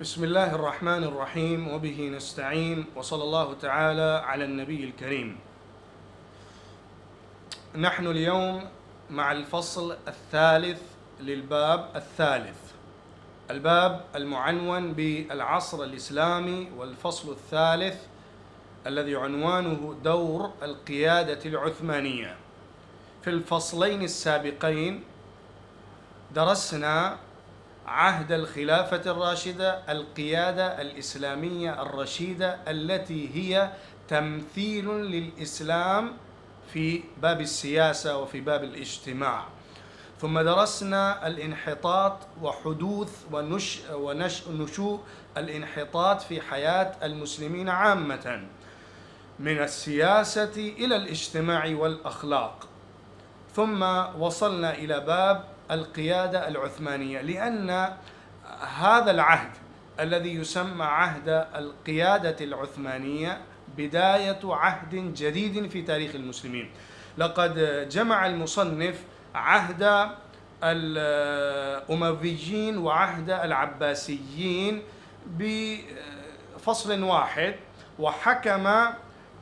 بسم الله الرحمن الرحيم وبه نستعين وصلى الله تعالى على النبي الكريم. نحن اليوم مع الفصل الثالث للباب الثالث، الباب المعنون بالعصر الإسلامي، والفصل الثالث الذي عنوانه دور القيادة العثمانية. في الفصلين السابقين درسنا عهد الخلافة الراشدة، القيادة الإسلامية الرشيدة التي هي تمثيل للإسلام في باب السياسة وفي باب الاجتماع. ثم درسنا الانحطاط وحدوث ونشوء الانحطاط في حياة المسلمين عامة، من السياسة إلى الاجتماع والأخلاق. ثم وصلنا إلى باب القيادة العثمانية، لأن هذا العهد الذي يسمى عهد القيادة العثمانية بداية عهد جديد في تاريخ المسلمين. لقد جمع المصنف عهد الأمويين وعهد العباسيين بفصل واحد، وحكم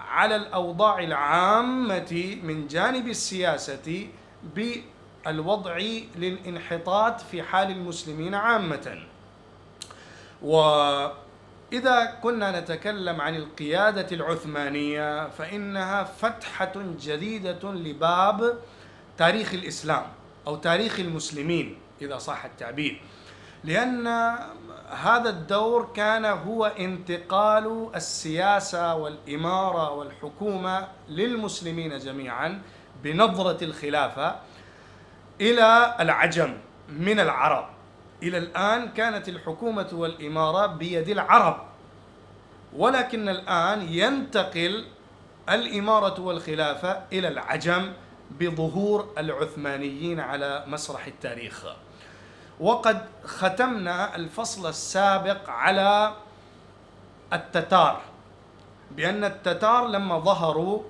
على الأوضاع العامة من جانب السياسة بالوضع للانحطاط في حال المسلمين عامة. وإذا كنا نتكلم عن القيادة العثمانية فإنها فتحة جديدة لباب تاريخ الإسلام أو تاريخ المسلمين إذا صح التعبير، لأن هذا الدور كان هو انتقال السياسة والإمارة والحكومة للمسلمين جميعا بنظرة الخلافة إلى العجم من العرب. إلى الآن كانت الحكومة والإمارة بيد العرب، ولكن الآن ينتقل الإمارة والخلافة إلى العجم بظهور العثمانيين على مسرح التاريخ. وقد ختمنا الفصل السابق على التتار، بأن التتار لما ظهروا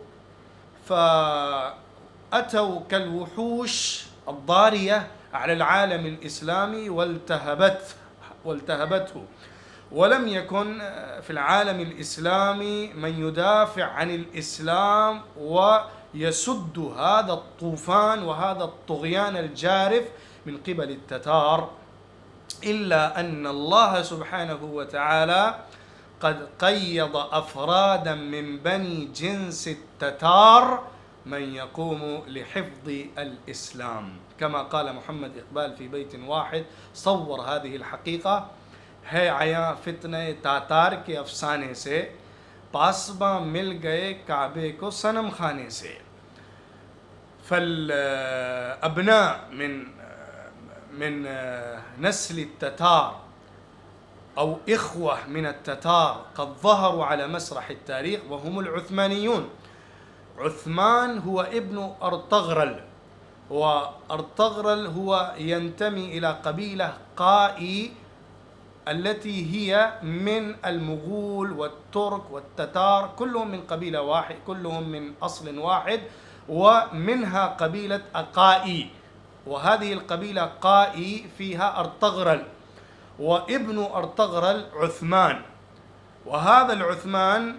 فأتوا كالوحوش الضارية على العالم الإسلامي والتهبته، ولم يكن في العالم الإسلامي من يدافع عن الإسلام ويسد هذا الطوفان وهذا الطغيان الجارف من قبل التتار، إلا أن الله سبحانه وتعالى قد قيض أفرادا من بني جنس التتار من يقوم لحفظ الإسلام، كما قال محمد إقبال في بيت واحد صور هذه الحقيقة: है आया फितने तातार के अफसाने से, पासबा मिल गए काबे को सनम खाने से। فالأبناء من نسل التتار أو إخوة من التتار قد ظهروا على مسرح التاريخ وهم العثمانيون. عثمان هو ابن أرطغرل، وأرطغرل هو ينتمي إلى قبيلة قائي التي هي من المغول والترك والتتار، كلهم من قبيلة واحد، كلهم من أصل واحد، ومنها قبيلة أقائي، وهذه القبيلة قائي فيها أرطغرل، وابن أرطغرل عثمان. وهذا العثمان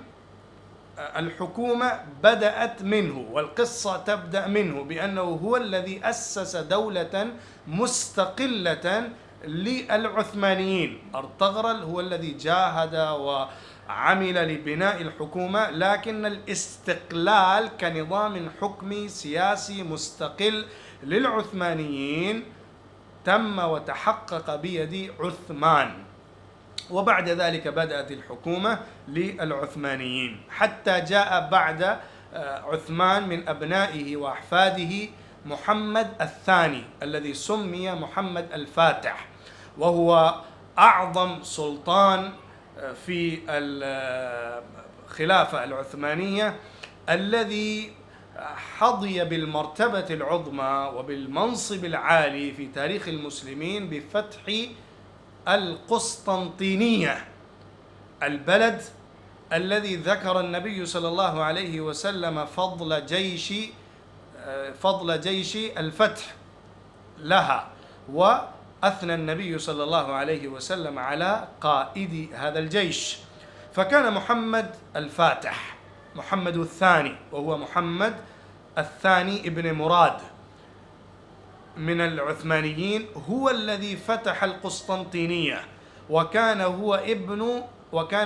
الحكومة بدأت منه، والقصة تبدأ منه، بأنه هو الذي أسس دولة مستقلة للعثمانيين. أرطغرل هو الذي جاهد وعمل لبناء الحكومة، لكن الاستقلال كنظام حكمي سياسي مستقل للعثمانيين تم وتحقق بيد عثمان. وبعد ذلك بدأت الحكومة للعثمانيين، حتى جاء بعد عثمان من أبنائه وأحفاده محمد الثاني الذي سمي محمد الفاتح، وهو أعظم سلطان في الخلافة العثمانية، الذي حظي بالمرتبة العظمى وبالمنصب العالي في تاريخ المسلمين بفتح القسطنطينية، البلد الذي ذكر النبي صلى الله عليه وسلم فضل جيش الفتح لها، أثنى النبي صلى الله عليه وسلم على قائد هذا الجيش، فكان محمد الفاتح، محمد الثاني، وهو محمد الثاني ابن مراد من العثمانيين، هو الذي فتح القسطنطينية، وكان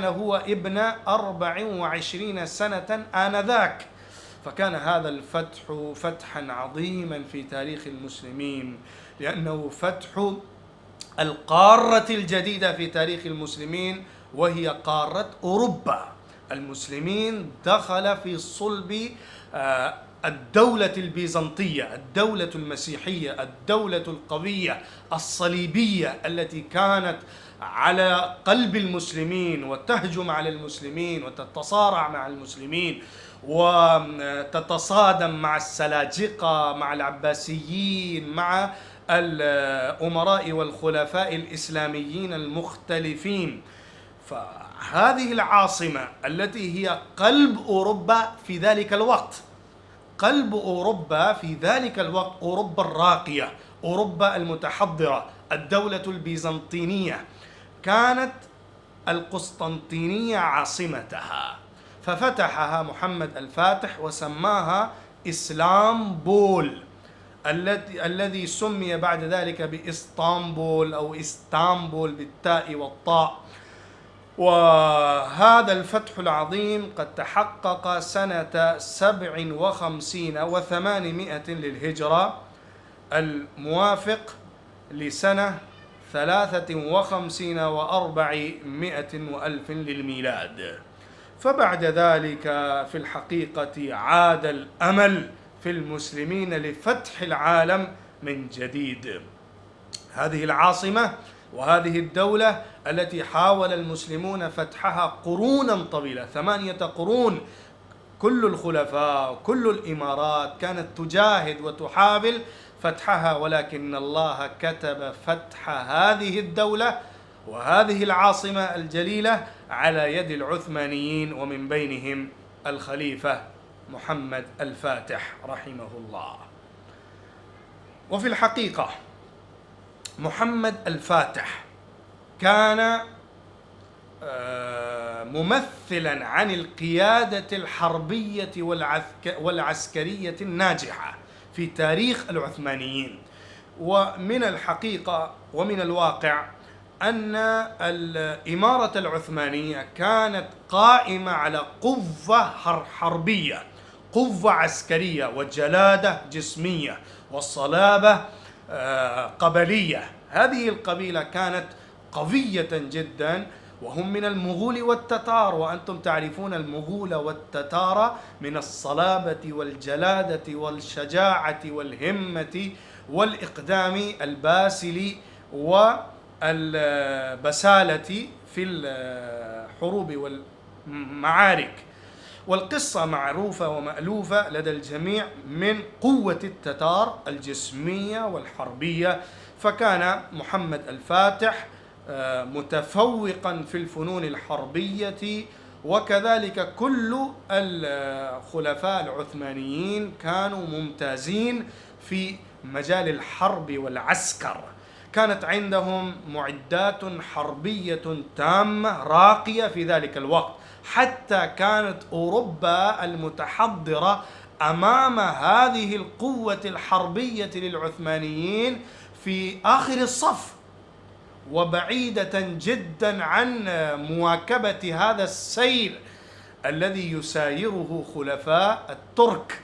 هو ابن 24 سنة آنذاك. فكان هذا الفتح فتحا عظيما في تاريخ المسلمين، لأنه فتح القارة الجديدة في تاريخ المسلمين، وهي قارة أوروبا. المسلمين دخل في صلب الدولة البيزنطية، الدولة المسيحية، الدولة القوية الصليبية التي كانت على قلب المسلمين وتهجم على المسلمين وتتصارع مع المسلمين وتتصادم مع السلاجقة، مع العباسيين، مع الأمراء والخلفاء الإسلاميين المختلفين. فهذه العاصمة التي هي قلب أوروبا في ذلك الوقت، قلب أوروبا في ذلك الوقت، أوروبا الراقية، أوروبا المتحضرة، الدولة البيزنطينية، كانت القسطنطينية عاصمتها، ففتحها محمد الفاتح وسماها إسلامبول، الذي سمي بعد ذلك بإسطنبول أو إسطنبول بالتاء والطاء. وهذا الفتح العظيم قد تحقق سنة 57 و800 للهجرة، الموافق لسنة 53 و400 وألف للميلاد. فبعد ذلك في الحقيقة عاد الأمل في المسلمين لفتح العالم من جديد. هذه العاصمة وهذه الدولة التي حاول المسلمون فتحها قرونا طويلة، 8 قرون، كل الخلفاء كل الإمارات كانت تجاهد وتحاول فتحها، ولكن الله كتب فتح هذه الدولة وهذه العاصمة الجليلة على يد العثمانيين، ومن بينهم الخليفة محمد الفاتح رحمه الله. وفي الحقيقة محمد الفاتح كان ممثلا عن القيادة الحربية والعسكرية الناجحة في تاريخ العثمانيين. ومن الحقيقة ومن الواقع أن الإمارة العثمانية كانت قائمة على قوة حربية، قوة عسكرية، وجلادة جسمية، والصلابة قبلية. هذه القبيلة كانت قوية جدا، وهم من المغول والتتار، وأنتم تعرفون المغول والتتار من الصلابة والجلادة والشجاعة والهمة والإقدام الباسل والبسالة في الحروب والمعارك. والقصة معروفة ومألوفة لدى الجميع من قوة التتار الجسمية والحربية. فكان محمد الفاتح متفوقا في الفنون الحربية، وكذلك كل الخلفاء العثمانيين كانوا ممتازين في مجال الحرب والعسكر. كانت عندهم معدات حربية تامة راقية في ذلك الوقت، حتى كانت أوروبا المتحضرة أمام هذه القوة الحربية للعثمانيين في آخر الصف، وبعيدة جدا عن مواكبة هذا السير الذي يسايره خلفاء الترك.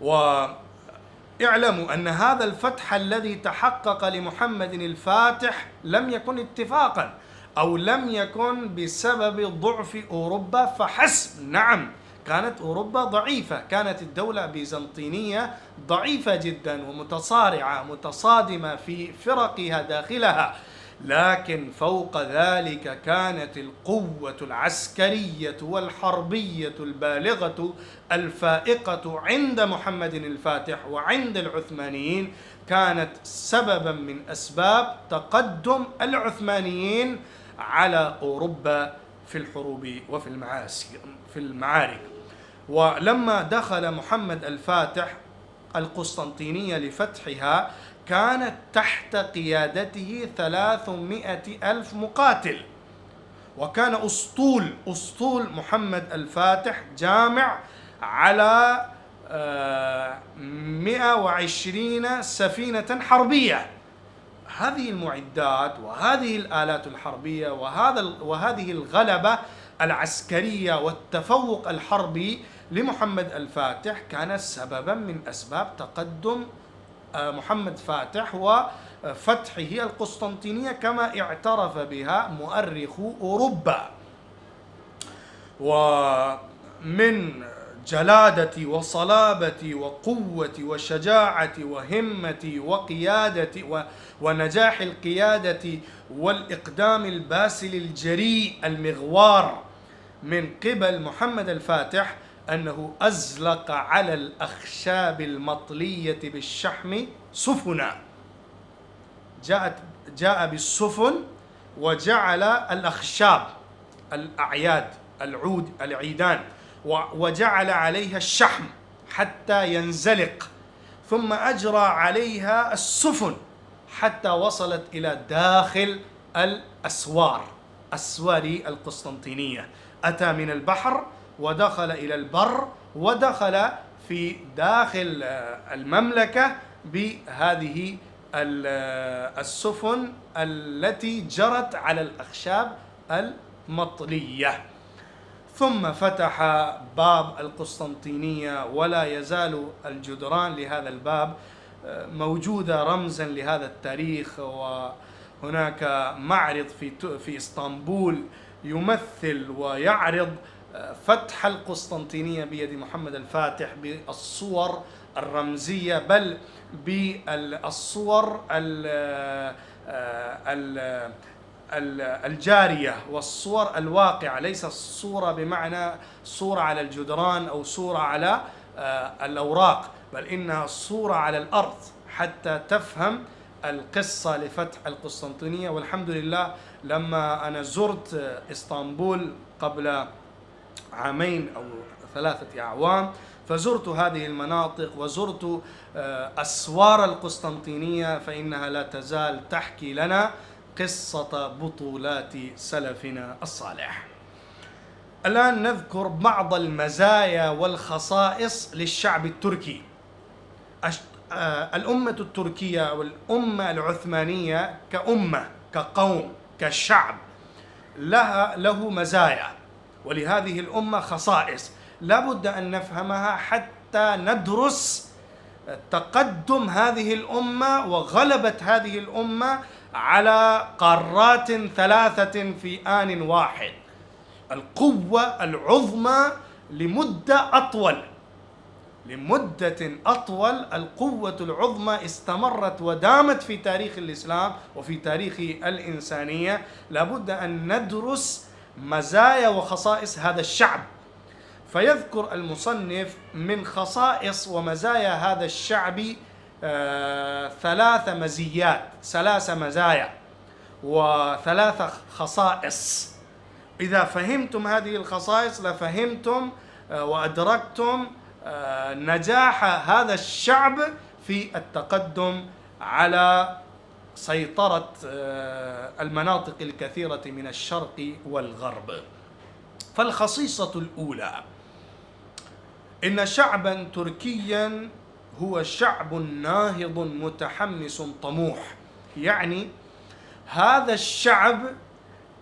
واعلموا أن هذا الفتح الذي تحقق لمحمد الفاتح لم يكن اتفاقا، أو لم يكن بسبب ضعف أوروبا فحسب. نعم، كانت أوروبا ضعيفة، كانت الدولة البيزنطينية ضعيفة جدا ومتصارعة متصادمة في فرقها داخلها، لكن فوق ذلك كانت القوة العسكرية والحربية البالغة الفائقة عند محمد الفاتح وعند العثمانيين، كانت سببا من أسباب تقدم العثمانيين على أوروبا في الحروب وفي المعارك. ولما دخل محمد الفاتح القسطنطينية لفتحها، كانت تحت قيادته 300,000 مقاتل، وكان أسطول محمد الفاتح جامع على 120 سفينة حربية. هذه المعدات وهذه الآلات الحربية وهذه الغلبة العسكرية والتفوق الحربي لمحمد الفاتح كان سببا من أسباب تقدم محمد فاتح وفتحه القسطنطينية كما اعترف بها مؤرخو أوروبا. ومن جلادة وصلابة وقوة وشجاعة وهمة وقيادة ونجاح القيادة والإقدام الباسل الجريء المغوار من قبل محمد الفاتح أنه أزلق على الأخشاب المطلية بالشحم سفنا. جاء بالسفن وجعل الأخشاب الأعياد العيدان وجعل عليها الشحم حتى ينزلق، ثم أجرى عليها السفن حتى وصلت إلى داخل أسوار القسطنطينية. أتى من البحر ودخل إلى البر ودخل في داخل المملكة بهذه السفن التي جرت على الأخشاب المطلية. ثم فتح باب القسطنطينية، ولا يزال الجدران لهذا الباب موجودة رمزا لهذا التاريخ. وهناك معرض في إسطنبول يمثل ويعرض فتح القسطنطينية بيد محمد الفاتح بالصور الرمزية، بل بالصور الجارية والصور الواقعة، ليس الصورة بمعنى صورة على الجدران أو صورة على الأوراق، بل إنها صورة على الأرض حتى تفهم القصة لفتح القسطنطينية. والحمد لله لما أنا زرت إسطنبول قبل 2 أو 3 أعوام فزرت هذه المناطق وزرت أسوار القسطنطينية، فإنها لا تزال تحكي لنا قصة بطولات سلفنا الصالح. الآن نذكر بعض المزايا والخصائص للشعب التركي. الأمة التركية والأمة العثمانية كأمة كقوم كشعب له مزايا، ولهذه الأمة خصائص لا بد أن نفهمها حتى ندرس تقدم هذه الأمة وغلبة هذه الأمة على قارات 3 في آن واحد. القوة العظمى لمدة أطول القوة العظمى استمرت ودامت في تاريخ الإسلام وفي تاريخ الإنسانية. لابد أن ندرس مزايا وخصائص هذا الشعب. فيذكر المصنف من خصائص ومزايا هذا الشعب 3 مزايا و3 خصائص. إذا فهمتم هذه الخصائص لفهمتم وأدركتم نجاح هذا الشعب في التقدم على سيطرة المناطق الكثيرة من الشرق والغرب. فالخصيصة الأولى: إن شعبا تركيا هو شعب ناهض متحمس طموح. يعني هذا الشعب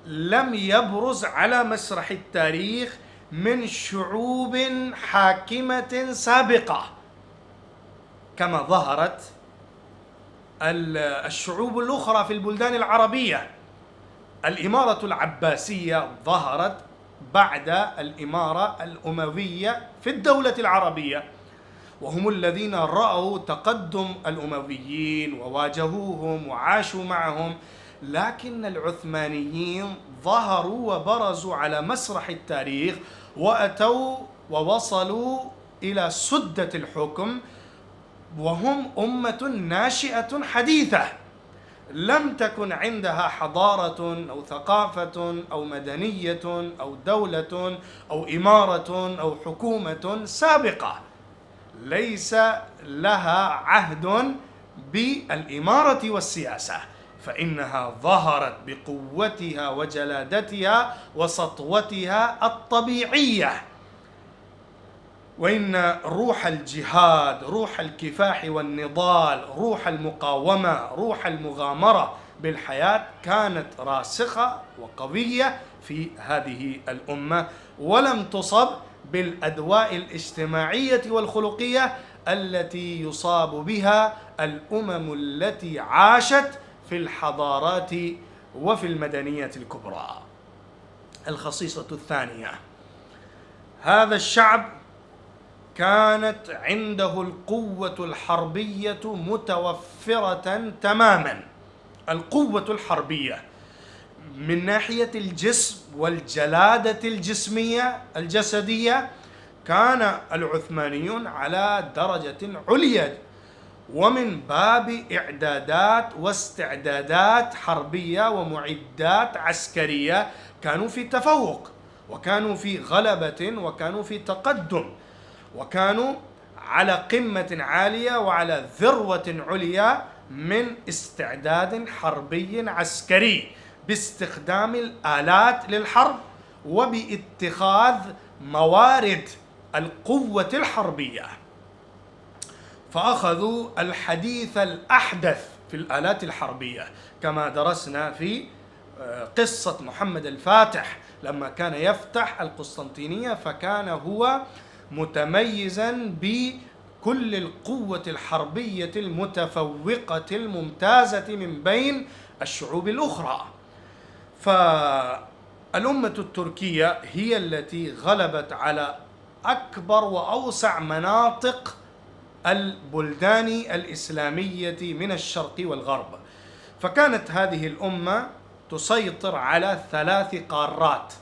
لم يبرز على مسرح التاريخ من شعوب حاكمة سابقة كما ظهرت الشعوب الأخرى في البلدان العربية. الإمارة العباسية ظهرت بعد الإمارة الأموية في الدولة العربية، وهم الذين رأوا تقدم الأمويين وواجهوهم وعاشوا معهم. لكن العثمانيين ظهروا وبرزوا على مسرح التاريخ وأتوا ووصلوا إلى سدة الحكم، وهم أمة ناشئة حديثة لم تكن عندها حضارة أو ثقافة أو مدنية أو دولة أو إمارة أو حكومة سابقة، ليس لها عهد بالإمارة والسياسة، فإنها ظهرت بقوتها وجلادتها وسطوتها الطبيعية. وإن روح الجهاد، روح الكفاح والنضال، روح المقاومة، روح المغامرة بالحياة كانت راسخة وقوية في هذه الأمة، ولم تصب بالأدواء الاجتماعية والخلقية التي يصاب بها الأمم التي عاشت في الحضارات وفي المدنية الكبرى. الخصيصة الثانية: هذا الشعب كانت عنده القوة الحربية متوفرة تماما. القوة الحربية من ناحية الجسم والجلادة الجسمية الجسدية كان العثمانيون على درجة عليا، ومن باب إعدادات واستعدادات حربية ومعدات عسكرية كانوا في تفوق، وكانوا في غلبة، وكانوا في تقدم، وكانوا على قمة عالية وعلى ذروة عليا من استعداد حربي عسكري، باستخدام الآلات للحرب وباتخاذ موارد القوة الحربية. فأخذوا الحديث الأحدث في الآلات الحربية، كما درسنا في قصة محمد الفاتح لما كان يفتح القسطنطينية، فكان هو متميزا بكل القوة الحربية المتفوقة الممتازة من بين الشعوب الأخرى. فالأمة التركية هي التي غلبت على أكبر وأوسع مناطق البلدان الإسلامية من الشرق والغرب. فكانت هذه الأمة تسيطر على 3 قارات: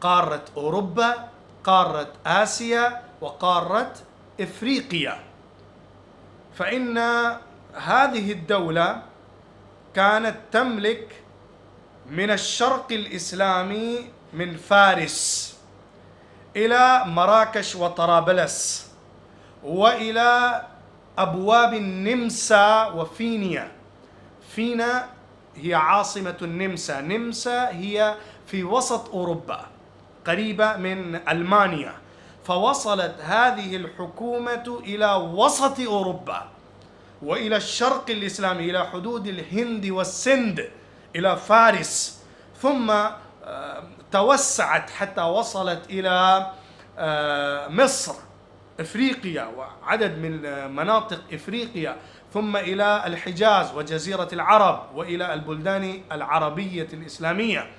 قارة أوروبا، قارة آسيا، وقارة إفريقيا. فإن هذه الدولة كانت تملك من الشرق الإسلامي من فارس إلى مراكش وطرابلس، وإلى أبواب النمسا وفينيا. فينا هي عاصمة النمسا، نمسا هي في وسط أوروبا قريبة من ألمانيا. فوصلت هذه الحكومة إلى وسط أوروبا وإلى الشرق الإسلامي، إلى حدود الهند والسند، إلى فارس، ثم توسعت حتى وصلت إلى مصر، إفريقيا وعدد من مناطق إفريقيا، ثم إلى الحجاز وجزيرة العرب وإلى البلدان العربية الإسلامية.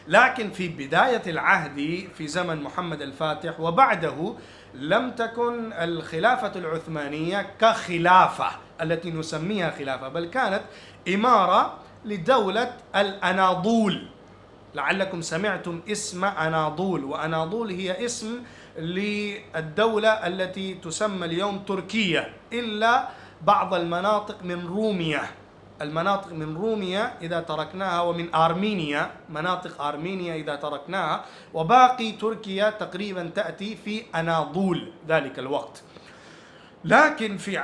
لكن في بداية العهد في زمن محمد الفاتح وبعده لم تكن الخلافة العثمانية كخلافة التي نسميها خلافة، بل كانت إمارة لدولة الأناضول. لعلكم سمعتم اسم أناضول، وأناضول هي اسم للدولة التي تسمى اليوم تركيا، إلا بعض المناطق من روميا. المناطق من روميا إذا تركناها، ومن أرمينيا، مناطق أرمينيا إذا تركناها، وباقي تركيا تقريبا تأتي في أناضول ذلك الوقت. لكن في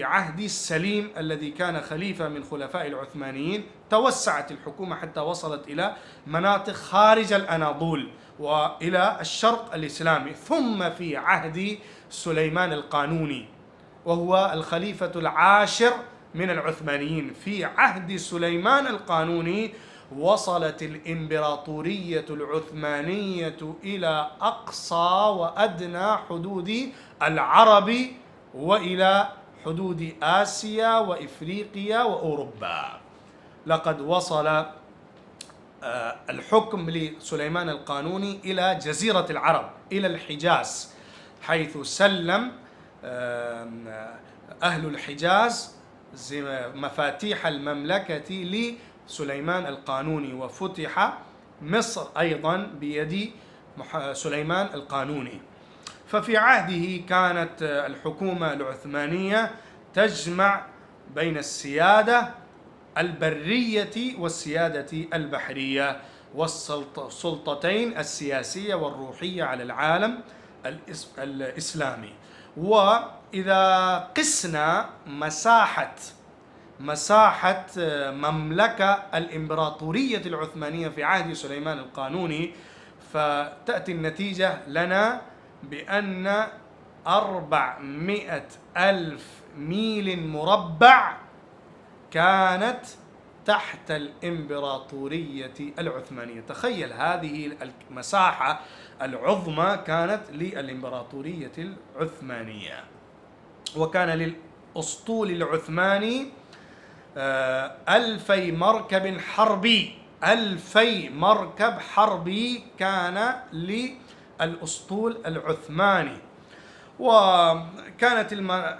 عهد سليم الذي كان خليفة من خلفاء العثمانيين توسعت الحكومة حتى وصلت إلى مناطق خارج الأناضول وإلى الشرق الإسلامي. ثم في عهد سليمان القانوني، وهو الخليفة العاشر من العثمانيين، في عهد سليمان القانوني وصلت الإمبراطورية العثمانية إلى أقصى وأدنى حدود العرب وإلى حدود آسيا وإفريقيا وأوروبا. لقد وصل الحكم لسليمان القانوني إلى جزيرة العرب، إلى الحجاز، حيث سلم أهل الحجاز مفاتيح المملكة لسليمان القانوني، وفتح مصر أيضا بيد سليمان القانوني. ففي عهده كانت الحكومة العثمانية تجمع بين السيادة البرية والسيادة البحرية، والسلطتين السياسية والروحية على العالم الإسلامي. وإذا قسنا مساحة مملكة الإمبراطورية العثمانية في عهد سليمان القانوني، فتأتي النتيجة لنا بأن 400,000 ميل مربع كانت تحت الإمبراطورية العثمانية. تخيل هذه المساحة العظمى كانت للإمبراطورية العثمانية. وكان للأسطول العثماني 2000 مركب حربي. 2000 مركب حربي كان للأسطول العثماني. وكانت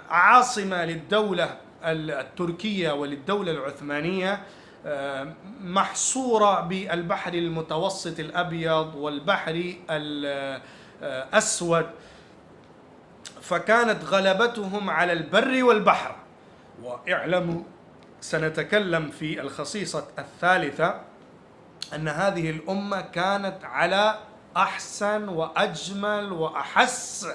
عاصمة للدولة التركية وللدولة العثمانية محصورة بالبحر المتوسط الأبيض والبحر الأسود، فكانت غلبتهم على البر والبحر. واعلموا، سنتكلم في الخصيصة الثالثة أن هذه الأمة كانت على أحسن وأجمل وأحس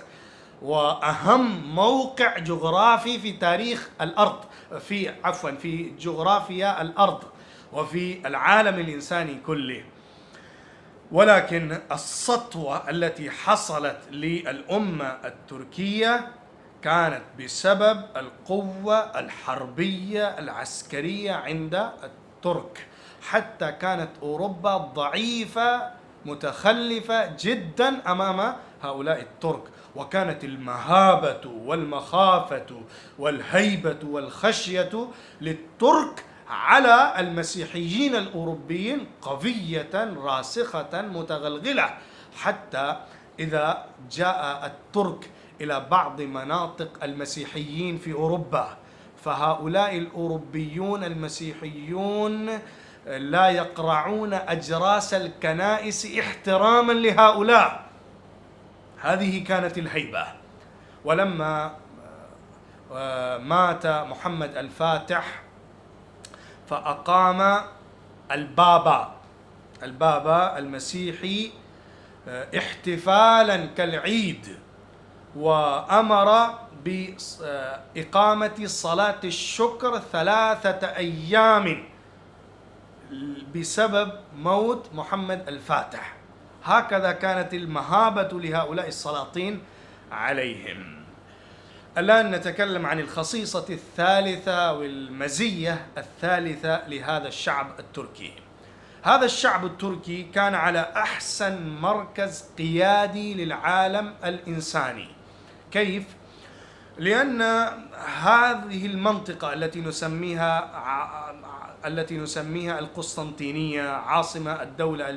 وأهم موقع جغرافي في تاريخ الأرض، في جغرافيا الأرض وفي العالم الإنساني كله. ولكن السطوة التي حصلت للأمة التركية كانت بسبب القوة الحربية العسكرية عند الترك، حتى كانت أوروبا ضعيفة متخلفة جدا أمام هؤلاء الترك. وكانت المهابة والمخافة والهيبة والخشية للترك على المسيحيين الأوروبيين قوية راسخة متغلغلة، حتى إذا جاء الترك إلى بعض مناطق المسيحيين في أوروبا، فهؤلاء الأوروبيون المسيحيون لا يقرعون أجراس الكنائس احتراما لهؤلاء. هذه كانت الهيبة. ولما مات محمد الفاتح فأقام البابا المسيحي احتفالا كالعيد، وأمر بإقامة صلاة الشكر 3 أيام بسبب موت محمد الفاتح. هكذا كانت المهابة لهؤلاء السلاطين عليهم. الآن نتكلم عن الخصيصة الثالثة والمزية الثالثة لهذا الشعب التركي. هذا الشعب التركي كان على أحسن مركز قيادي للعالم الإنساني. كيف؟ لأن هذه المنطقة التي نسميها القسطنطينية، عاصمة الدولة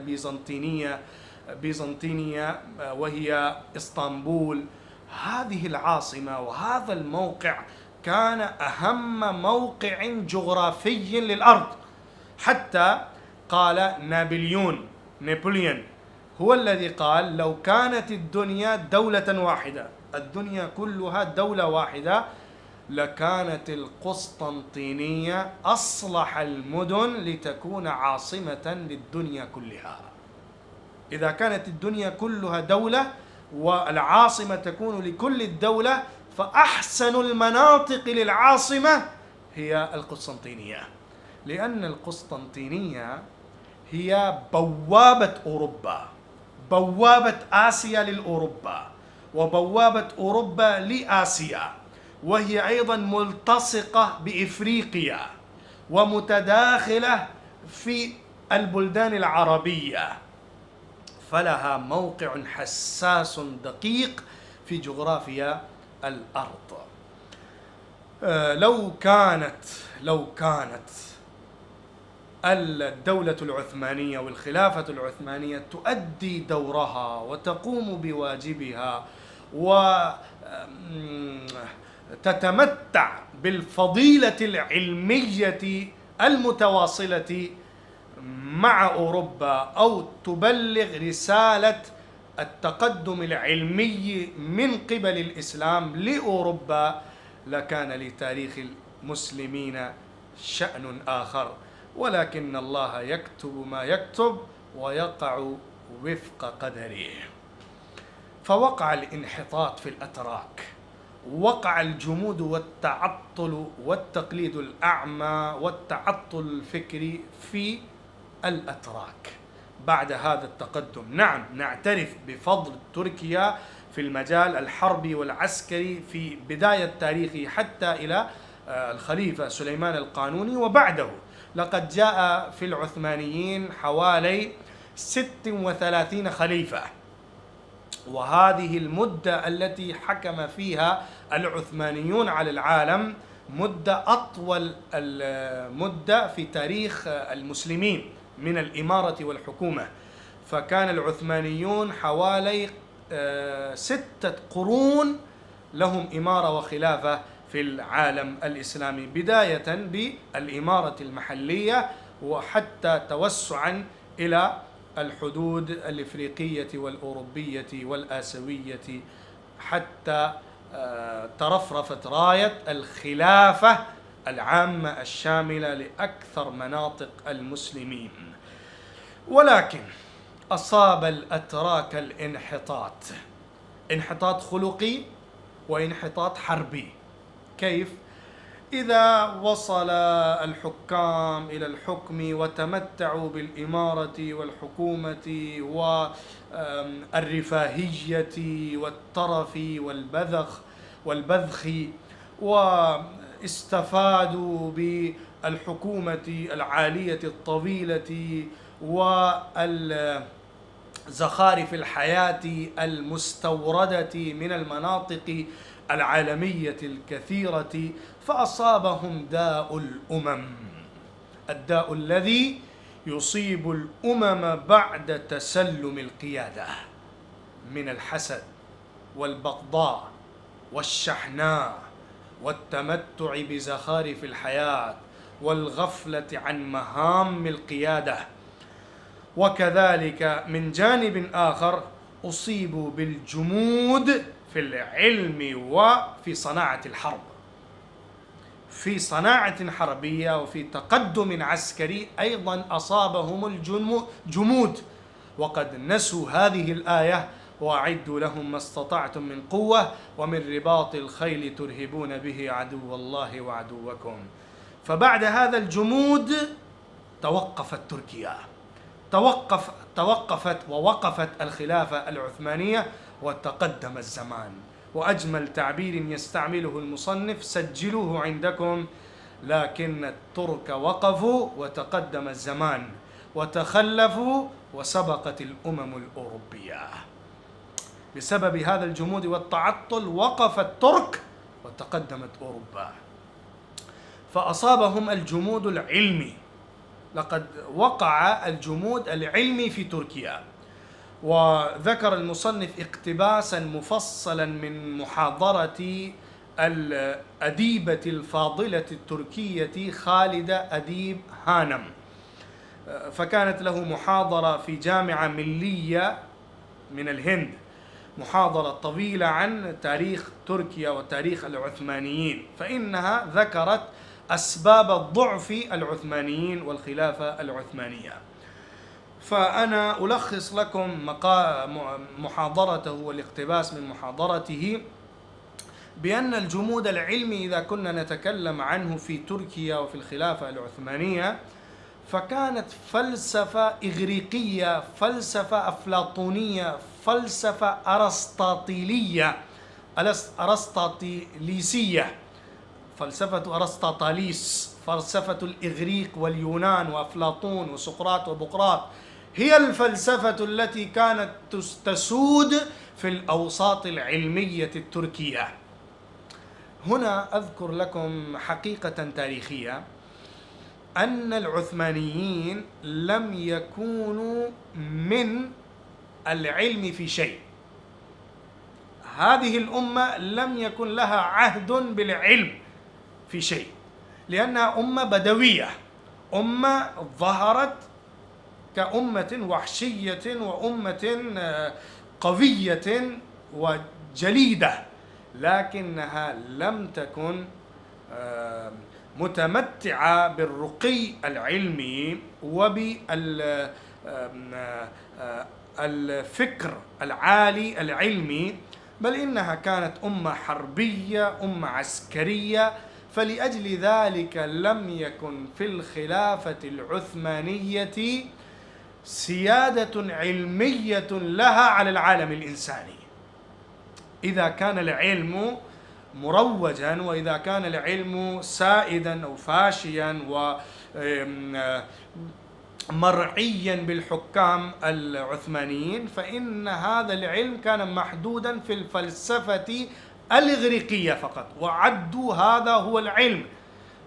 البيزنطينية وهي إسطنبول، هذه العاصمة وهذا الموقع كان أهم موقع جغرافي للأرض، حتى قال نابليون هو الذي قال: لو كانت الدنيا دولة واحدة، الدنيا كلها دولة واحدة، لكانت القسطنطينية أصلح المدن لتكون عاصمة للدنيا كلها. إذا كانت الدنيا كلها دولة والعاصمة تكون لكل الدولة، فأحسن المناطق للعاصمة هي القسطنطينية، لأن القسطنطينية هي بوابة أوروبا، بوابة آسيا للأوروبا، وبوابة أوروبا لآسيا، وهي أيضا ملتصقة بإفريقيا ومتداخلة في البلدان العربية، فلها موقع حساس دقيق في جغرافيا الأرض. لو كانت الدولة العثمانية والخلافة العثمانية تؤدي دورها وتقوم بواجبها وتتمتع بالفضيلة العلمية المتواصلة مع أوروبا، أو تبلغ رسالة التقدم العلمي من قبل الإسلام لأوروبا، لكان لتاريخ المسلمين شأن آخر. ولكن الله يكتب ما يكتب ويقع وفق قدره. فوقع الانحطاط في الأتراك، وقع الجمود والتعطل والتقليد الأعمى والتعطل الفكري في الأتراك بعد هذا التقدم. نعم، نعترف بفضل تركيا في المجال الحربي والعسكري في بداية تاريخه حتى إلى الخليفة سليمان القانوني وبعده. لقد جاء في العثمانيين حوالي 36 خليفة، وهذه المدة التي حكم فيها العثمانيون على العالم مدة أطول المدة في تاريخ المسلمين من الإمارة والحكومة. فكان العثمانيون حوالي 6 قرون لهم إمارة وخلافة في العالم الإسلامي، بداية بالإمارة المحلية وحتى توسعا إلى الحدود الإفريقية والأوروبية والآسيوية، حتى ترفرفت راية الخلافة العامة الشاملة لأكثر مناطق المسلمين. ولكن أصاب الأتراك الانحطاط، انحطاط خلقي وانحطاط حربي. كيف؟ إذا وصل الحكام إلى الحكم وتمتعوا بالإمارة والحكومة والرفاهية والترف والبذخ واستفادوا بالحكومة العالية الطويلة وزخارف الحياة المستوردة من المناطق العالمية الكثيرة، فأصابهم داء الأمم، الداء الذي يصيب الأمم بعد تسلم القيادة، من الحسد والبغضاء والشحناء والتمتع بزخارف الحياة والغفلة عن مهام القيادة. وكذلك من جانب آخر أصيبوا بالجمود في العلم وفي صناعة الحرب، في صناعة حربية وفي تقدم عسكري أيضا أصابهم الجمود. وقد نسوا هذه الآية: وأعدوا لهم ما استطعتم من قوة ومن رباط الخيل ترهبون به عدو الله وعدوكم. فبعد هذا الجمود توقفت تركيا، توقفت ووقفت الخلافة العثمانية وتقدم الزمان. وأجمل تعبير يستعمله المصنف سجلوه عندكم: لكن الترك وقفوا وتقدم الزمان وتخلفوا وسبقت الأمم الأوروبية. بسبب هذا الجمود والتعطل وقف الترك وتقدمت أوروبا، فأصابهم الجمود العلمي. لقد وقع الجمود العلمي في تركيا. وذكر المصنف اقتباسا مفصلا من محاضرة الأديبة الفاضلة التركية خالدة أديب هانم، فكانت له محاضرة في جامعة ملية من الهند، محاضرة طويلة عن تاريخ تركيا وتاريخ العثمانيين، فإنها ذكرت أسباب الضعف العثمانيين والخلافة العثمانية. فأنا ألخص لكم محاضرته والاقتباس من محاضرته بأن الجمود العلمي إذا كنا نتكلم عنه في تركيا وفي الخلافة العثمانية فكانت فلسفة إغريقية، فلسفة أفلاطونية، فلسفة أرسطاطيليسية، فلسفة أرسطاطاليس، فلسفة الإغريق واليونان وأفلاطون وسقراط وبقراط، هي الفلسفة التي كانت تسود في الأوساط العلمية التركية. هنا أذكر لكم حقيقة تاريخية: أن العثمانيين لم يكونوا من العلم في شيء. هذه الأمة لم يكن لها عهد بالعلم في شيء، لأنها أمة بدوية، أمة ظهرت كأمة وحشية وأمة قوية وجليدة، لكنها لم تكن متمتعة بالرقي العلمي وبالفكر العالي العلمي بل إنها كانت أمة حربية، أمة عسكرية. فلأجل ذلك لم يكن في الخلافة العثمانية سيادة علمية لها على العالم الإنساني. إذا كان العلم مروجا، وإذا كان العلم سائدا أو فاشيا ومرعيا بالحكام العثمانيين، فإن هذا العلم كان محدودا في الفلسفة الإغريقية فقط، وعدوا هذا هو العلم.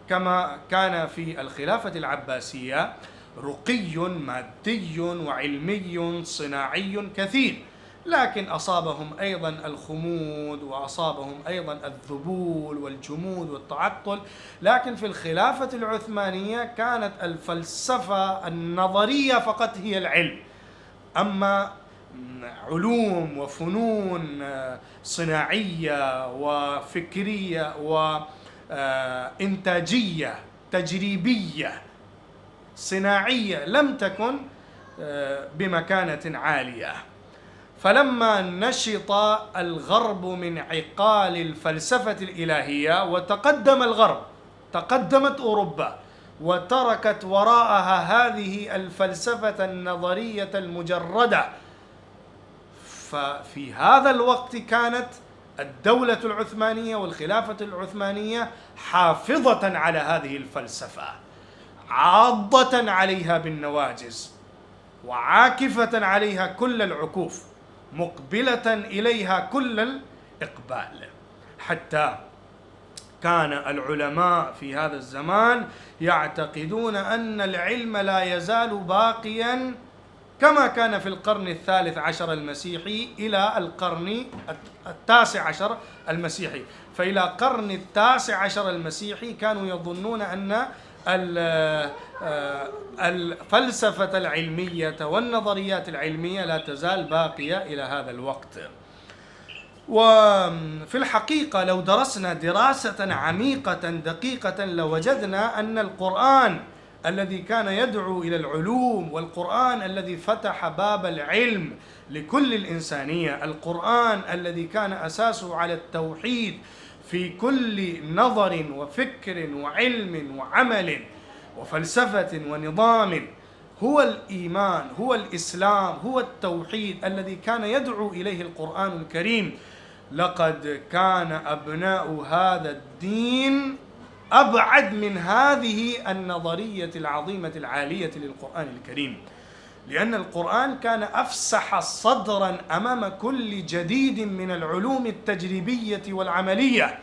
كما كان في الخلافة العباسية رقي مادي وعلمي صناعي كثير، لكن أصابهم أيضا الخمود، وأصابهم أيضا الذبول والجمود والتعطل. لكن في الخلافة العثمانية كانت الفلسفة النظرية فقط هي العلم، أما علوم وفنون صناعية وفكرية وإنتاجية تجريبية صناعية لم تكن بمكانة عالية. فلما نشط الغرب من عقال الفلسفة الإلهية وتقدم الغرب، تقدمت أوروبا وتركت وراءها هذه الفلسفة النظرية المجردة، ففي هذا الوقت كانت الدولة العثمانية والخلافة العثمانية حافظة على هذه الفلسفة، عاضة عليها بالنواجذ، وعاكفة عليها كل العكوف، مقبلة إليها كل الإقبال، حتى كان العلماء في هذا الزمان يعتقدون أن العلم لا يزال باقيا كما كان في القرن الثالث عشر المسيحي إلى القرن التاسع عشر المسيحي. فإلى القرن التاسع عشر المسيحي كانوا يظنون أن الفلسفة العلمية والنظريات العلمية لا تزال باقية إلى هذا الوقت. وفي الحقيقة لو درسنا دراسة عميقة دقيقة لوجدنا أن القرآن الذي كان يدعو إلى العلوم، والقرآن الذي فتح باب العلم لكل الإنسانية، القرآن الذي كان أساسه على التوحيد في كل نظر وفكر وعلم وعمل وفلسفة ونظام، هو الإيمان، هو الإسلام، هو التوحيد الذي كان يدعو إليه القرآن الكريم. لقد كان أبناء هذا الدين أبعد من هذه النظرية العظيمة العالية للقرآن الكريم، لأن القرآن كان أفسح صدرا أمام كل جديد من العلوم التجريبية والعملية.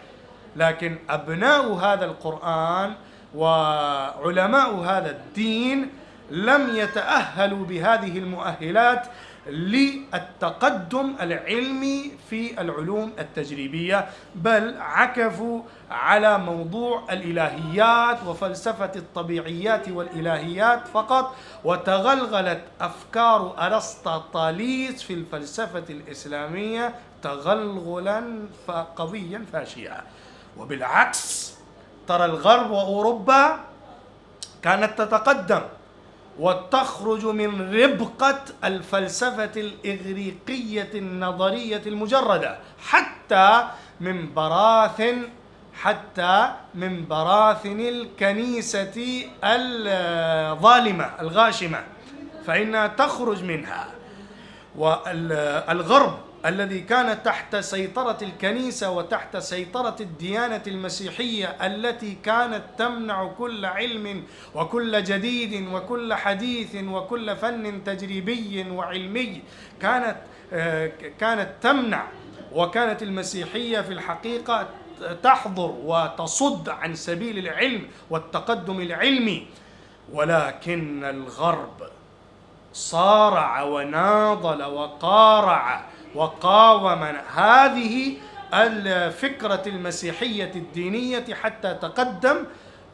لكن أبناء هذا القرآن وعلماء هذا الدين لم يتأهلوا بهذه المؤهلات للتقدم العلمي في العلوم التجريبية، بل عكفوا على موضوع الإلهيات وفلسفة الطبيعيات والإلهيات فقط، وتغلغلت أفكار أرسطاطاليس في الفلسفة الإسلامية تغلغلا قويا فاشيا. وبالعكس ترى الغرب وأوروبا كانت تتقدم وتخرج من ربقة الفلسفة الإغريقية النظرية المجردة، حتى من براثن الكنيسة الظالمة الغاشمة، فإنها تخرج منها. والغرب الذي كان تحت سيطرة الكنيسة وتحت سيطرة الديانة المسيحية التي كانت تمنع كل علم وكل جديد وكل حديث وكل فن تجريبي وعلمي، كانت تمنع، وكانت المسيحية في الحقيقة تحضر وتصد عن سبيل العلم والتقدم العلمي. ولكن الغرب صارع وناضل وقارع وقاوم هذه الفكرة المسيحية الدينية حتى تقدم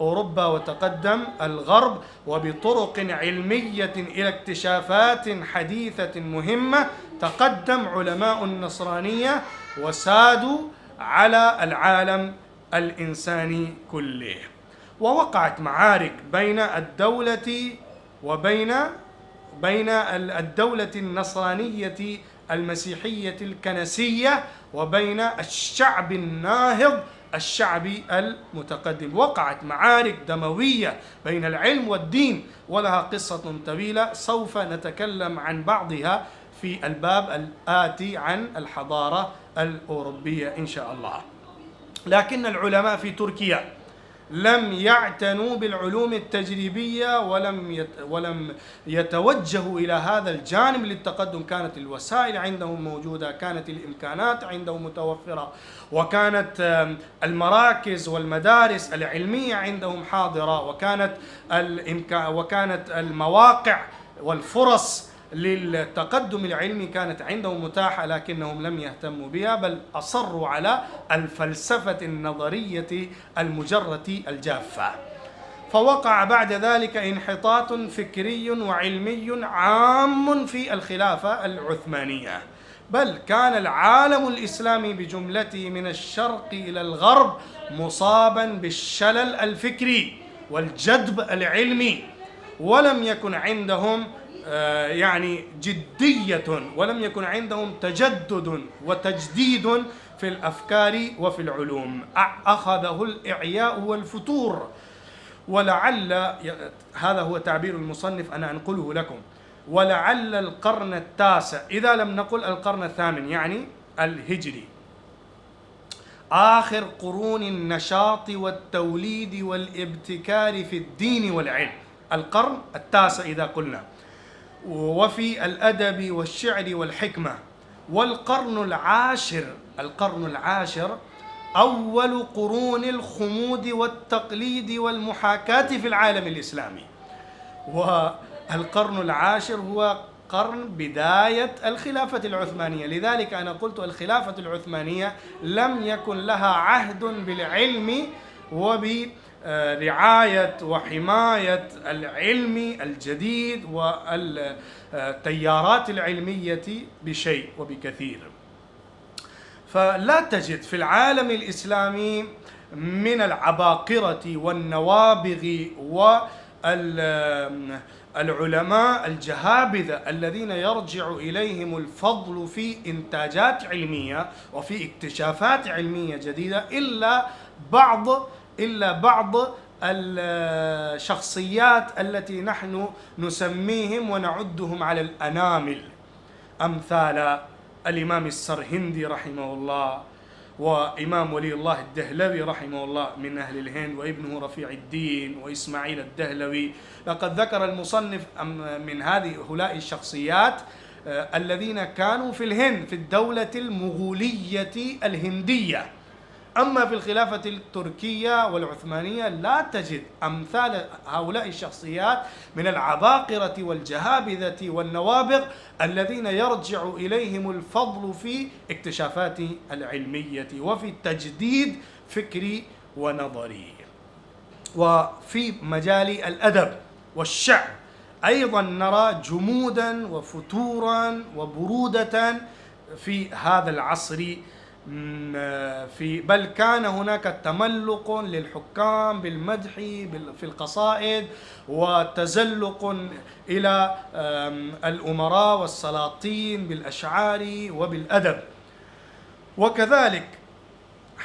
أوروبا وتقدم الغرب، وبطرق علمية إلى اكتشافات حديثة مهمة تقدم علماء النصرانية وسادوا على العالم الإنساني كله. ووقعت معارك بين الدولة النصرانية المسيحية الكنسية وبين الشعب الناهض الشعبي المتقدم. وقعت معارك دموية بين العلم والدين ولها قصة طويلة، سوف نتكلم عن بعضها في الباب الآتي عن الحضارة الأوروبية إن شاء الله. لكن العلماء في تركيا لم يعتنوا بالعلوم التجريبية ولم يتوجهوا إلى هذا الجانب للتقدم. كانت الوسائل عندهم موجودة، كانت الإمكانات عندهم متوفرة، وكانت المراكز والمدارس العلمية عندهم حاضرة، وكانت المواقع والفرص للتقدم العلمي كانت عندهم متاحة، لكنهم لم يهتموا بها، بل أصروا على الفلسفة النظرية المجردة الجافة. فوقع بعد ذلك انحطاط فكري وعلمي عام في الخلافة العثمانية، بل كان العالم الإسلامي بجملته من الشرق إلى الغرب مصابا بالشلل الفكري والجدب العلمي، ولم يكن عندهم جدية، ولم يكن عندهم تجدد وتجديد في الأفكار وفي العلوم. أخذه الإعياء والفتور. ولعل هذا هو تعبير المصنف، أنا أنقله لكم، ولعل القرن التاسع، إذا لم نقل القرن الثامن يعني الهجري، آخر قرون النشاط والتوليد والابتكار في الدين والعلم. القرن التاسع إذا قلنا، وفي الأدب والشعر والحكمة. والقرن العاشر أول قرون الخمود والتقليد والمحاكاة في العالم الإسلامي. والقرن العاشر هو قرن بداية الخلافة العثمانية. لذلك أنا قلت الخلافة العثمانية لم يكن لها عهد بالعلم وبرعاية وحماية العلم الجديد والتيارات العلمية بشيء وبكثير. فلا تجد في العالم الإسلامي من العباقرة والنوابغ والعلماء الجهابذة الذين يرجع إليهم الفضل في إنتاجات علمية وفي اكتشافات علمية جديدة إلا بعض الشخصيات التي نحن نسميهم ونعدهم على الأنامل، أمثال الإمام السرهندي رحمه الله، وإمام ولي الله الدهلوي رحمه الله من أهل الهند، وابنه رفيع الدين، وإسماعيل الدهلوي. لقد ذكر المصنف من هؤلاء الشخصيات الذين كانوا في الهند في الدولة المغولية الهندية. أما في الخلافة التركية والعثمانية لا تجد أمثال هؤلاء الشخصيات من العباقرة والجهابذة والنوابغ الذين يرجع إليهم الفضل في اكتشافات العلمية وفي التجديد فكري ونظري. وفي مجال الأدب والشعر أيضا نرى جمودا وفتورا وبرودة في هذا العصر، بل كان هناك تملق للحكام بالمدح في القصائد، وتزلق إلى الأمراء والسلاطين بالأشعار وبالأدب. وكذلك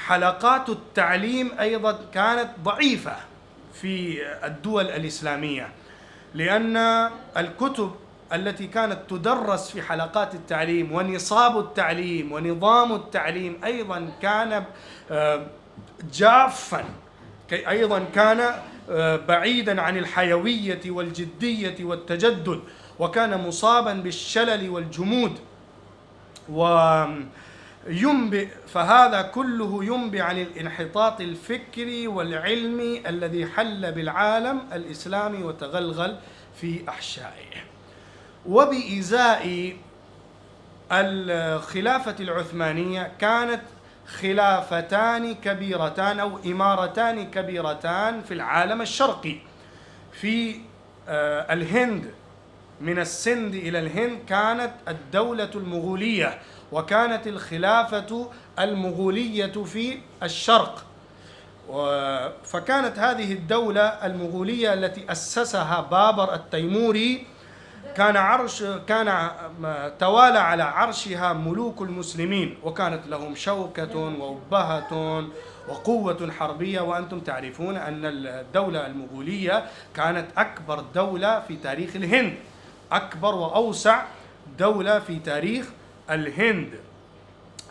حلقات التعليم أيضا كانت ضعيفة في الدول الإسلامية، لأن الكتب التي كانت تدرس في حلقات التعليم ونصاب التعليم ونظام التعليم أيضا كان جافا، أيضا كان بعيدا عن الحيوية والجدية والتجدد، وكان مصابا بالشلل والجمود فهذا كله ينبئ عن الانحطاط الفكري والعلمي الذي حل بالعالم الإسلامي وتغلغل في أحشائه. وبإزاء الخلافة العثمانية كانت خلافتان كبيرتان أو إمارتان كبيرتان في العالم الشرقي. في الهند، من السند إلى الهند كانت الدولة المغولية، وكانت الخلافة المغولية في الشرق. فكانت هذه الدولة المغولية التي أسسها بابر التيموري كان توالى على عرشها ملوك المسلمين، وكانت لهم شوكة وأبهة وقوة حربية. وأنتم تعرفون أن الدولة المغولية كانت أكبر دولة في تاريخ الهند، أكبر وأوسع دولة في تاريخ الهند،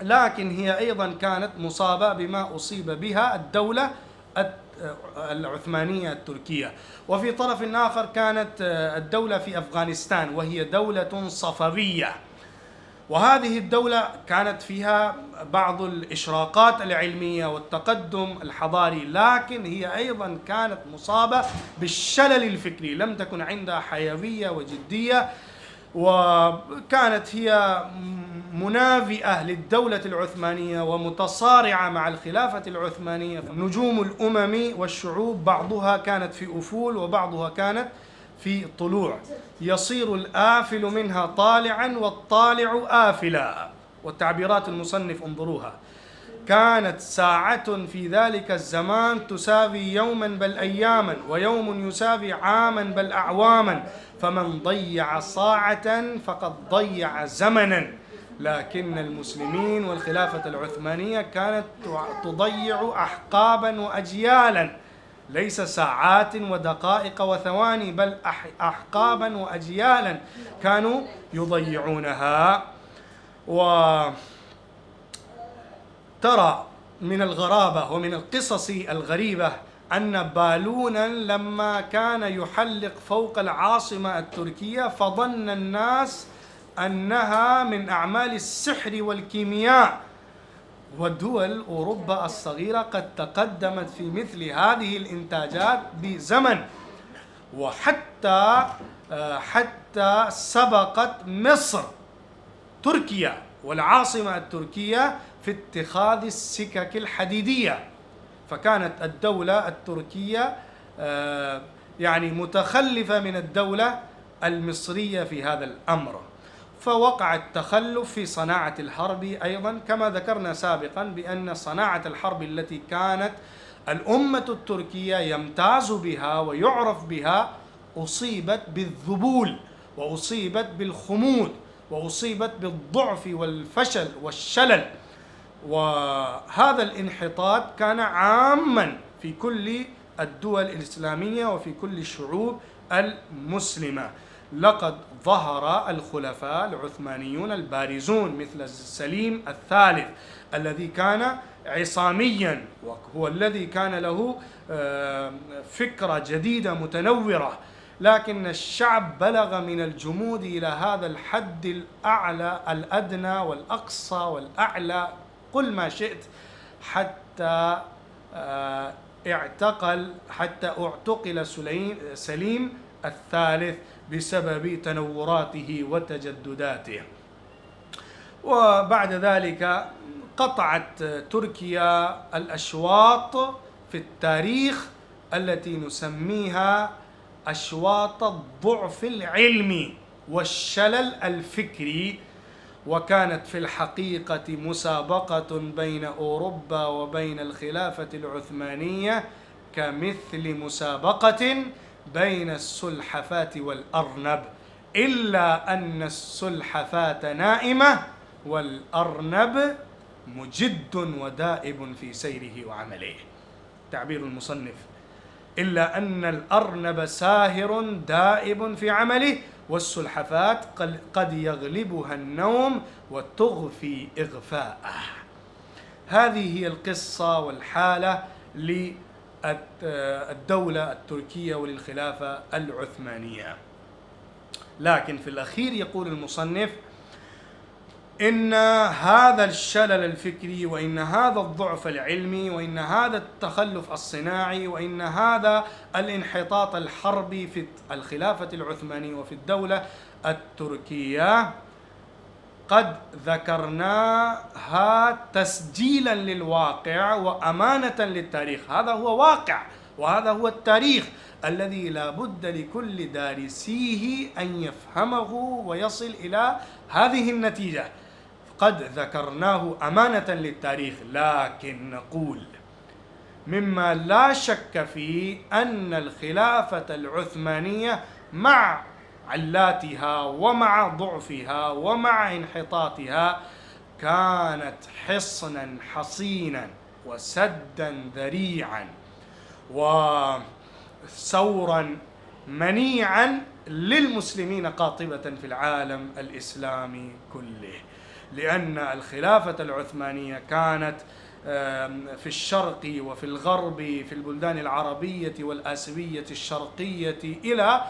لكن هي أيضا كانت مصابة بما أصيب بها الدولة العثمانية التركية. وفي طرف آخر كانت الدولة في أفغانستان، وهي دولة صفوية، وهذه الدولة كانت فيها بعض الإشراقات العلمية والتقدم الحضاري، لكن هي أيضا كانت مصابة بالشلل الفكري، لم تكن عندها حيوية وجدية، وكانت هي منافئة للدولة العثمانية ومتصارعة مع الخلافة العثمانية. نجوم الأمم والشعوب بعضها كانت في أفول وبعضها كانت في طلوع، يصير الآفل منها طالعا والطالع آفلا. والتعبيرات المصنف انظروها: كانت ساعة في ذلك الزمان تساوي يوما بل أياما، ويوم يساوي عاما بل أعواما، فمن ضيع ساعة فقد ضيع زمنا. لكن المسلمين والخلافة العثمانية كانت تضيع أحقابا وأجيالا، ليس ساعات ودقائق وثواني، بل أحقابا وأجيالا كانوا يضيعونها. وترى من الغرابة ومن القصص الغريبة أن بالونا لما كان يحلق فوق العاصمة التركية فظن الناس أنها من أعمال السحر والكيمياء، ودول أوروبا الصغيرة قد تقدمت في مثل هذه الإنتاجات بزمن، وحتى سبقت مصر تركيا والعاصمة التركية في اتخاذ السكك الحديدية. فكانت الدولة التركية يعني متخلفة من الدولة المصرية في هذا الأمر. فوقع التخلف في صناعة الحرب أيضا، كما ذكرنا سابقا بأن صناعة الحرب التي كانت الأمة التركية يمتاز بها ويعرف بها أصيبت بالذبول، وأصيبت بالخمود، وأصيبت بالضعف والفشل والشلل. وهذا الانحطاط كان عاما في كل الدول الإسلامية وفي كل الشعوب المسلمة. لقد ظهر الخلفاء العثمانيون البارزون مثل سليم الثالث الذي كان عصاميا، وهو الذي كان له فكرة جديدة متنورة، لكن الشعب بلغ من الجمود إلى هذا الحد الأعلى الأدنى والأقصى والأعلى، قل ما شئت، حتى اعتقل سليم الثالث بسبب تنوراته وتجدداته. وبعد ذلك قطعت تركيا الأشواط في التاريخ التي نسميها أشواط الضعف العلمي والشلل الفكري، وكانت في الحقيقة مسابقة بين أوروبا وبين الخلافة العثمانية كمثل مسابقة بين السلحفاة والأرنب، إلا أن السلحفاة نائمة والأرنب مجد ودائب في سيره وعمله. تعبير المصنف: إلا أن الأرنب ساهر دائب في عمله، والسلحفاة قد يغلبها النوم وتغفي إغفاءه. هذه هي القصة والحالة للدولة التركية وللخلافة العثمانية. لكن في الأخير يقول المصنف إن هذا الشلل الفكري، وإن هذا الضعف العلمي، وإن هذا التخلف الصناعي، وإن هذا الانحطاط الحربي في الخلافة العثمانية وفي الدولة التركية قد ذكرناها تسجيلا للواقع وأمانة للتاريخ. هذا هو واقع، وهذا هو التاريخ الذي لا بد لكل دارسيه أن يفهمه ويصل إلى هذه النتيجة. قد ذكرناه أمانة للتاريخ، لكن نقول مما لا شك فيه أن الخلافة العثمانية مع علاتها ومع ضعفها ومع انحطاطها كانت حصنا حصينا وسدا ذريعا وثورا منيعا للمسلمين قاطبة في العالم الإسلامي كله، لأن الخلافة العثمانية كانت في الشرق وفي الغرب، في البلدان العربية والآسيوية الشرقية إلى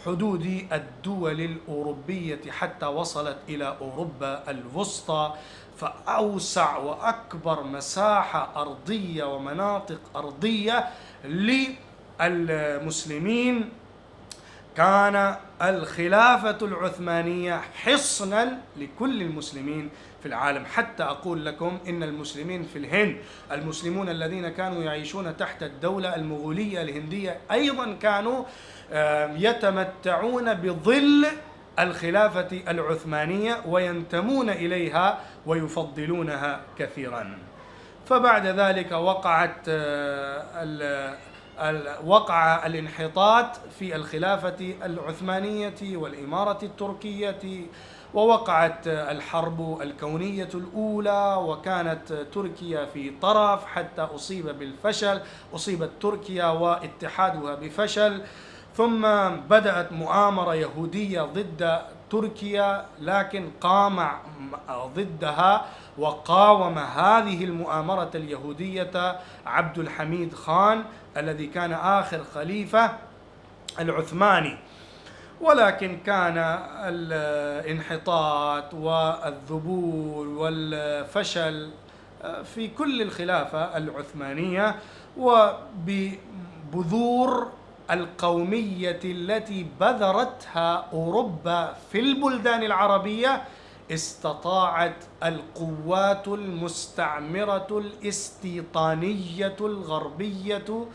حدود الدول الأوروبية حتى وصلت إلى أوروبا الوسطى، فأوسع وأكبر مساحة أرضية ومناطق أرضية للمسلمين. كان الخلافة العثمانية حصنا لكل المسلمين في العالم. حتى أقول لكم إن المسلمين في الهند، المسلمون الذين كانوا يعيشون تحت الدولة المغولية الهندية، أيضا كانوا يتمتعون بظل الخلافة العثمانية وينتمون إليها ويفضلونها كثيرا. فبعد ذلك وقع الانحطاط في الخلافة العثمانية والإمارة التركية، ووقعت الحرب الكونية الأولى، وكانت تركيا في طرف حتى أصيب بالفشل، أصيبت تركيا واتحادها بفشل. ثم بدأت مؤامرة يهودية ضد تركيا، لكن قام ضدها وقاوم هذه المؤامرة اليهودية عبد الحميد خان الذي كان آخر خليفة العثماني. ولكن كان الانحطاط والذبول والفشل في كل الخلافة العثمانية، وببذور القومية التي بذرتها أوروبا في البلدان العربية استطاعت القوات المستعمرة الاستيطانية الغربية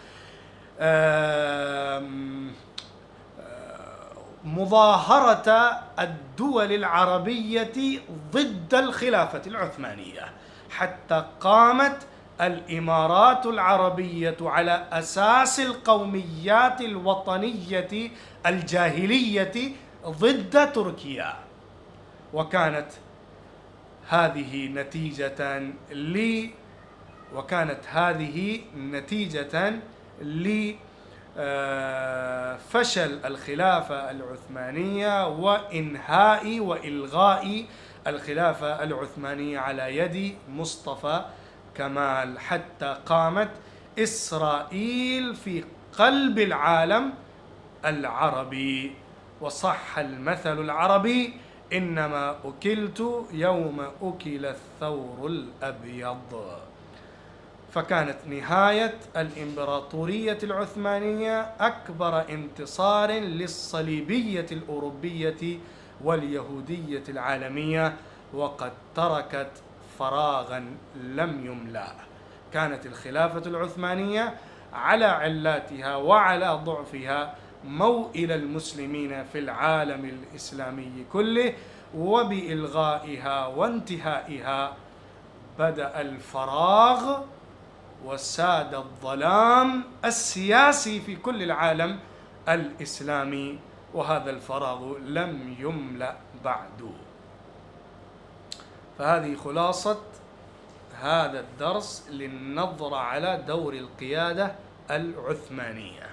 مظاهرة الدول العربية ضد الخلافة العثمانية، حتى قامت الإمارات العربية على أساس القوميات الوطنية الجاهلية ضد تركيا. وكانت هذه نتيجة لفشل الخلافة العثمانية وإنهاء وإلغاء الخلافة العثمانية على يد مصطفى كمال، حتى قامت إسرائيل في قلب العالم العربي. وصح المثل العربي: إنما أكلت يوم أكل الثور الأبيض. فكانت نهاية الإمبراطورية العثمانية أكبر انتصار للصليبية الأوروبية واليهودية العالمية، وقد تركت فراغا لم يملأ. كانت الخلافة العثمانية على علاتها وعلى ضعفها موئل المسلمين في العالم الإسلامي كله، وبإلغائها وانتهائها بدأ الفراغ وساد الظلام السياسي في كل العالم الإسلامي، وهذا الفراغ لم يملأ بعد. فهذه خلاصة هذا الدرس للنظرة على دور القيادة العثمانية.